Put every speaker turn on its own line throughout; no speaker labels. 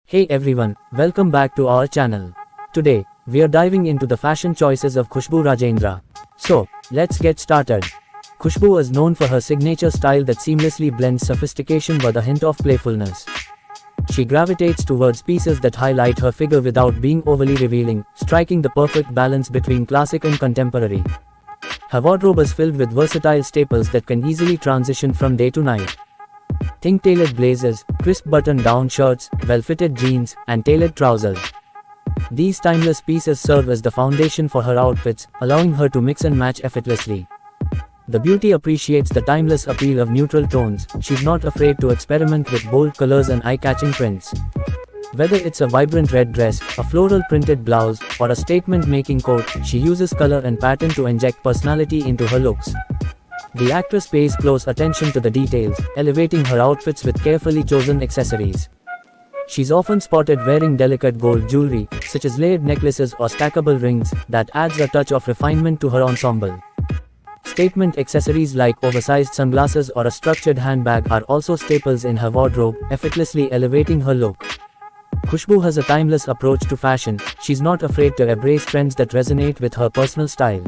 Hey everyone, welcome back to our channel. Today, we are diving into the fashion choices of Khushbu Rajendra. So, let's get started. Khushbu is known for her signature style that seamlessly blends sophistication with a hint of playfulness. She gravitates towards pieces that highlight her figure without being overly revealing, striking the perfect balance between classic and contemporary. Her wardrobe is filled with versatile staples that can easily transition from day to night. Think tailored blazers, crisp button-down shirts, well-fitted jeans, and tailored trousers. These timeless pieces serve as the foundation for her outfits, allowing her to mix and match effortlessly. The beauty appreciates the timeless appeal of neutral tones. She's not afraid to experiment with bold colors and eye-catching prints. Whether it's a vibrant red dress, a floral printed blouse, or a statement-making coat, she uses color and pattern to inject personality into her looks. The actress pays close attention to the details, elevating her outfits with carefully chosen accessories. She's often spotted wearing delicate gold jewelry, such as layered necklaces or stackable rings, that adds a touch of refinement to her ensemble. Statement accessories like oversized sunglasses or a structured handbag are also staples in her wardrobe, effortlessly elevating her look. Khushbu has a timeless approach to fashion. She's not afraid to embrace trends that resonate with her personal style.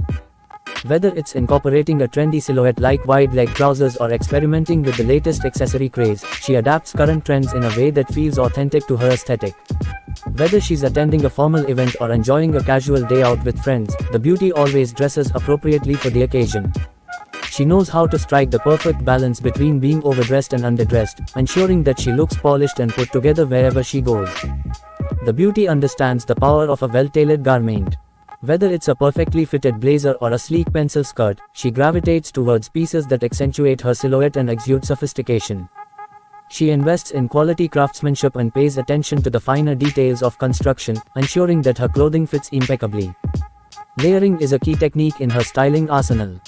Whether it's incorporating a trendy silhouette like wide-leg trousers or experimenting with the latest accessory craze, she adapts current trends in a way that feels authentic to her aesthetic. Whether she's attending a formal event or enjoying a casual day out with friends, the beauty always dresses appropriately for the occasion. She knows how to strike the perfect balance between being overdressed and underdressed, ensuring that she looks polished and put together wherever she goes. The beauty understands the power of a well-tailored garment. Whether it's a perfectly fitted blazer or a sleek pencil skirt, she gravitates towards pieces that accentuate her silhouette and exude sophistication. She invests in quality craftsmanship and pays attention to the finer details of construction, ensuring that her clothing fits impeccably. Layering is a key technique in her styling arsenal.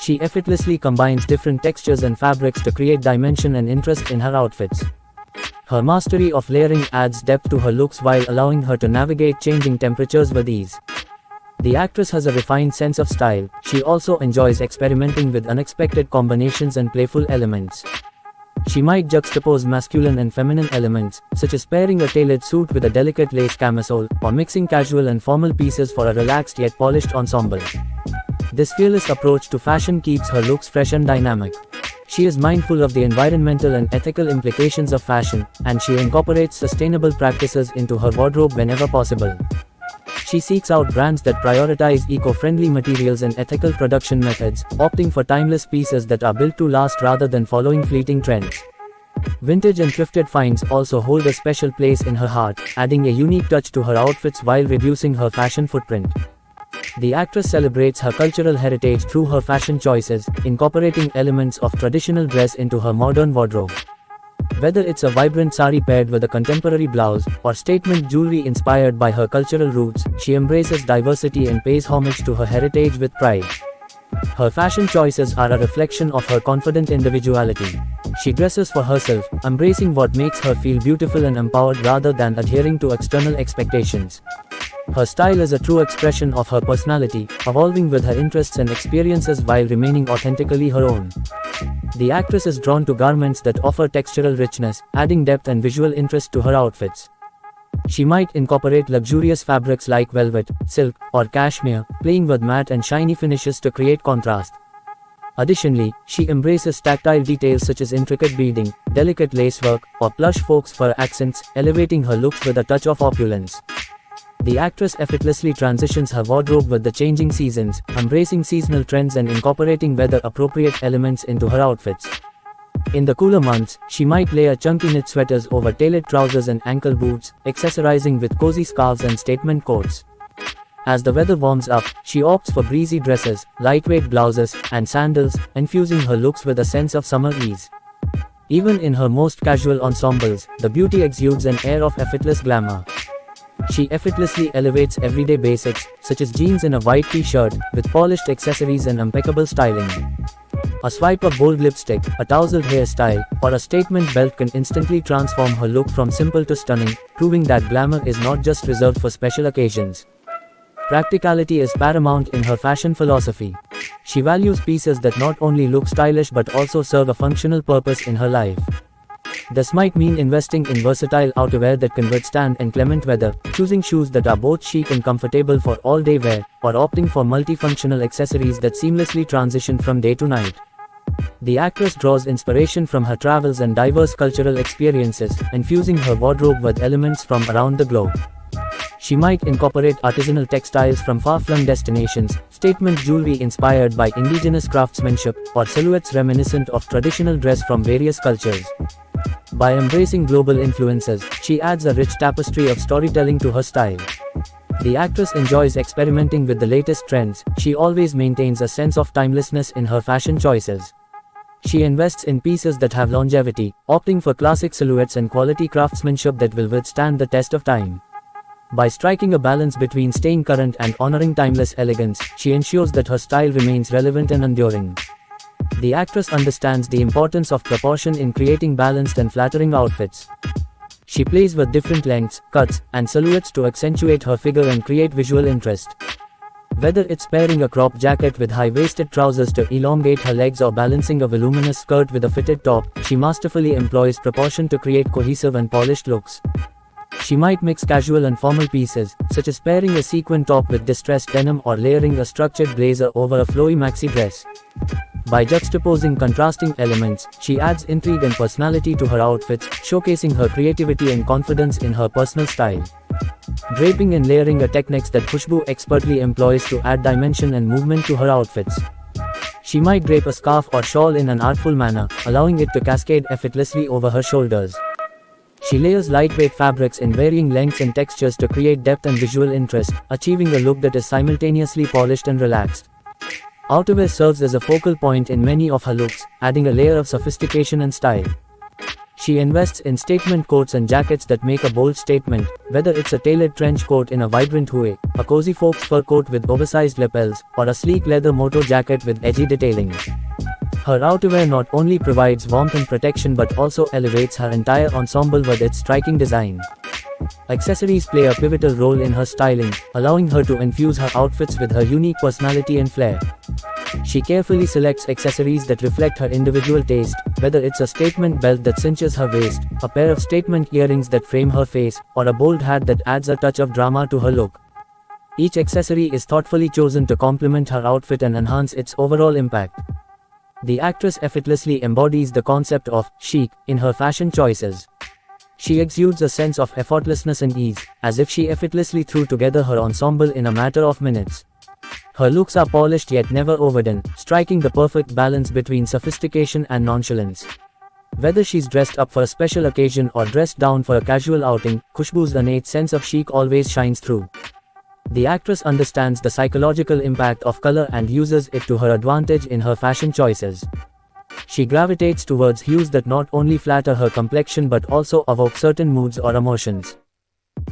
She effortlessly combines different textures and fabrics to create dimension and interest in her outfits. Her mastery of layering adds depth to her looks while allowing her to navigate changing temperatures with ease. The actress has a refined sense of style. She also enjoys experimenting with unexpected combinations and playful elements. She might juxtapose masculine and feminine elements, such as pairing a tailored suit with a delicate lace camisole, or mixing casual and formal pieces for a relaxed yet polished ensemble. This fearless approach to fashion keeps her looks fresh and dynamic. She is mindful of the environmental and ethical implications of fashion, and she incorporates sustainable practices into her wardrobe whenever possible. She seeks out brands that prioritize eco-friendly materials and ethical production methods, opting for timeless pieces that are built to last rather than following fleeting trends. Vintage and thrifted finds also hold a special place in her heart, adding a unique touch to her outfits while reducing her fashion footprint. The actress celebrates her cultural heritage through her fashion choices, incorporating elements of traditional dress into her modern wardrobe. Whether it's a vibrant sari paired with a contemporary blouse, or statement jewelry inspired by her cultural roots, she embraces diversity and pays homage to her heritage with pride. Her fashion choices are a reflection of her confident individuality. She dresses for herself, embracing what makes her feel beautiful and empowered rather than adhering to external expectations. Her style is a true expression of her personality, evolving with her interests and experiences while remaining authentically her own. The actress is drawn to garments that offer textural richness, adding depth and visual interest to her outfits. She might incorporate luxurious fabrics like velvet, silk, or cashmere, playing with matte and shiny finishes to create contrast. Additionally, she embraces tactile details such as intricate beading, delicate lacework, or plush faux fur accents, elevating her looks with a touch of opulence. The actress effortlessly transitions her wardrobe with the changing seasons, embracing seasonal trends and incorporating weather-appropriate elements into her outfits. In the cooler months, she might layer chunky knit sweaters over tailored trousers and ankle boots, accessorizing with cozy scarves and statement coats. As the weather warms up, she opts for breezy dresses, lightweight blouses, and sandals, infusing her looks with a sense of summer ease. Even in her most casual ensembles, the beauty exudes an air of effortless glamour. She effortlessly elevates everyday basics, such as jeans and a white t-shirt, with polished accessories and impeccable styling. A swipe of bold lipstick, a tousled hairstyle, or a statement belt can instantly transform her look from simple to stunning, proving that glamour is not just reserved for special occasions. Practicality is paramount in her fashion philosophy. She values pieces that not only look stylish but also serve a functional purpose in her life. This might mean investing in versatile outerwear that can withstand inclement weather, choosing shoes that are both chic and comfortable for all-day wear, or opting for multifunctional accessories that seamlessly transition from day to night. The actress draws inspiration from her travels and diverse cultural experiences, infusing her wardrobe with elements from around the globe. She might incorporate artisanal textiles from far-flung destinations, statement jewelry inspired by indigenous craftsmanship, or silhouettes reminiscent of traditional dress from various cultures. By embracing global influences, she adds a rich tapestry of storytelling to her style. The actress enjoys experimenting with the latest trends. She always maintains a sense of timelessness in her fashion choices. She invests in pieces that have longevity, opting for classic silhouettes and quality craftsmanship that will withstand the test of time. By striking a balance between staying current and honoring timeless elegance, she ensures that her style remains relevant and enduring. The actress understands the importance of proportion in creating balanced and flattering outfits. She plays with different lengths, cuts, and silhouettes to accentuate her figure and create visual interest. Whether it's pairing a crop jacket with high-waisted trousers to elongate her legs or balancing a voluminous skirt with a fitted top, she masterfully employs proportion to create cohesive and polished looks. She might mix casual and formal pieces, such as pairing a sequin top with distressed denim or layering a structured blazer over a flowy maxi dress. By juxtaposing contrasting elements, she adds intrigue and personality to her outfits, showcasing her creativity and confidence in her personal style. Draping and layering are techniques that Khushbu expertly employs to add dimension and movement to her outfits. She might drape a scarf or shawl in an artful manner, allowing it to cascade effortlessly over her shoulders. She layers lightweight fabrics in varying lengths and textures to create depth and visual interest, achieving a look that is simultaneously polished and relaxed. Outerwear serves as a focal point in many of her looks, adding a layer of sophistication and style. She invests in statement coats and jackets that make a bold statement, whether it's a tailored trench coat in a vibrant hue, a cozy fox fur coat with oversized lapels, or a sleek leather moto jacket with edgy detailing. Her outerwear not only provides warmth and protection but also elevates her entire ensemble with its striking design. Accessories play a pivotal role in her styling, allowing her to infuse her outfits with her unique personality and flair. She carefully selects accessories that reflect her individual taste, whether it's a statement belt that cinches her waist, a pair of statement earrings that frame her face, or a bold hat that adds a touch of drama to her look. Each accessory is thoughtfully chosen to complement her outfit and enhance its overall impact. The actress effortlessly embodies the concept of chic in her fashion choices. She exudes a sense of effortlessness and ease, as if she effortlessly threw together her ensemble in a matter of minutes. Her looks are polished yet never overdone, striking the perfect balance between sophistication and nonchalance. Whether she's dressed up for a special occasion or dressed down for a casual outing, Khushbu's innate sense of chic always shines through. The actress understands the psychological impact of color and uses it to her advantage in her fashion choices. She gravitates towards hues that not only flatter her complexion but also evoke certain moods or emotions.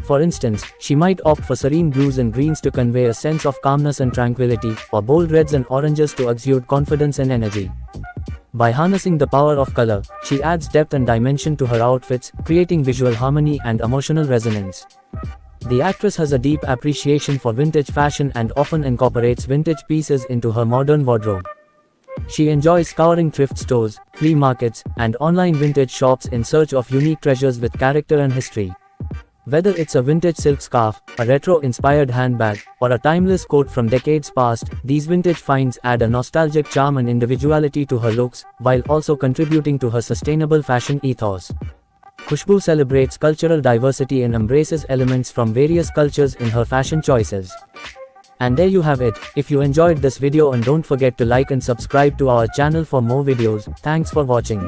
For instance, she might opt for serene blues and greens to convey a sense of calmness and tranquility, or bold reds and oranges to exude confidence and energy. By harnessing the power of color, she adds depth and dimension to her outfits, creating visual harmony and emotional resonance. The actress has a deep appreciation for vintage fashion and often incorporates vintage pieces into her modern wardrobe. She enjoys scouring thrift stores, flea markets, and online vintage shops in search of unique treasures with character and history. Whether it's a vintage silk scarf, a retro-inspired handbag, or a timeless coat from decades past, these vintage finds add a nostalgic charm and individuality to her looks, while also contributing to her sustainable fashion ethos. Khushbu celebrates cultural diversity and embraces elements from various cultures in her fashion choices. And there you have it. If you enjoyed this video, and don't forget to like and subscribe to our channel for more videos. Thanks for watching.